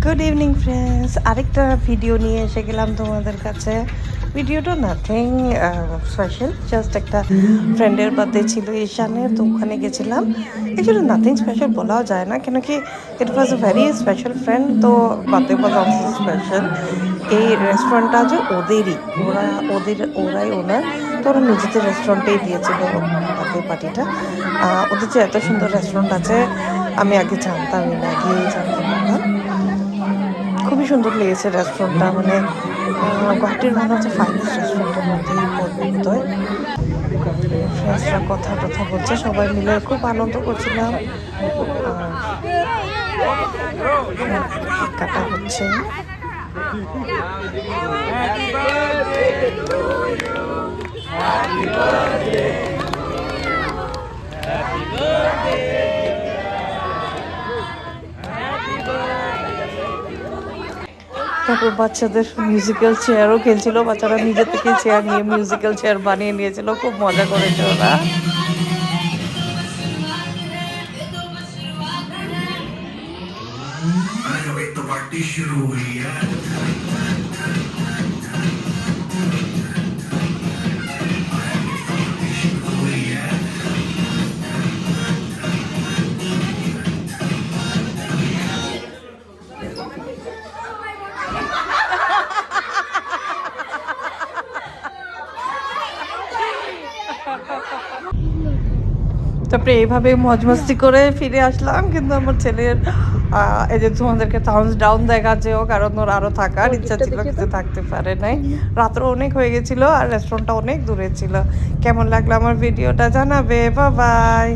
Good evening friends, আরেকটা video নিয়ে এসে গেলাম তোমাদের কাছে। ভিডিওটা নাথিং স্পেশাল, জাস্ট একটা ফ্রেন্ডের বার্থডে ছিল ঈশানের, তো ওখানে গেছিলাম। অ্যাকচুয়ালি নাথিং স্পেশাল বলাও যায় না, কেন কি ইট ওয়াজ আ ভেরি স্পেশাল ফ্রেন্ড, তো বার্থডে ওয়াজ অলসো স্পেশাল। এই রেস্টুরেন্টটা যে ওদেরই, ওরাই ওনার, তো ওরা নিজেদের রেস্টুরেন্টেই দিয়েছিল বার্থডে পার্টিটা। ওদের যে এত সুন্দর রেস্টুরেন্ট আছে আমি আগে জানতামই না, গিয়েই জানতে পারলাম। খুবই সুন্দর লেগেছে রেস্টুরেন্টটা, মানে গুয়াহাটির মনে হচ্ছে ফাইনেস্ট রেস্টুরেন্টের মধ্যেই পড়বে বোধহয়। ফ্রেন্ডসরা কথা টথা বলছে, সবাই মিলে খুব আনন্দ করছিলাম। আর কাটা হচ্ছে। তারপর বাচ্চাদের মিউজিক্যাল চেয়ারও খেলছিল, বাচ্চারা নিজে থেকে চেয়ার নিয়ে মিউজিক্যাল চেয়ার বানিয়ে নিয়েছিল, খুব মজা করেছে ওরা। তারপরে এইভাবে মজ মস্তি করে ফিরে আসলাম, কিন্তু আমার ছেলের এই যে তোমাদেরকে থামস ডাউন দেখাচ্ছেও, কারণ ওর আরো থাকার ইচ্ছা ছিল কিন্তু থাকতে পারে নাই। রাত্র অনেক হয়ে গেছিল আর রেস্টুরেন্টটা অনেক দূরে ছিল। কেমন লাগলো আমার ভিডিওটা জানাবে, বাই বাই।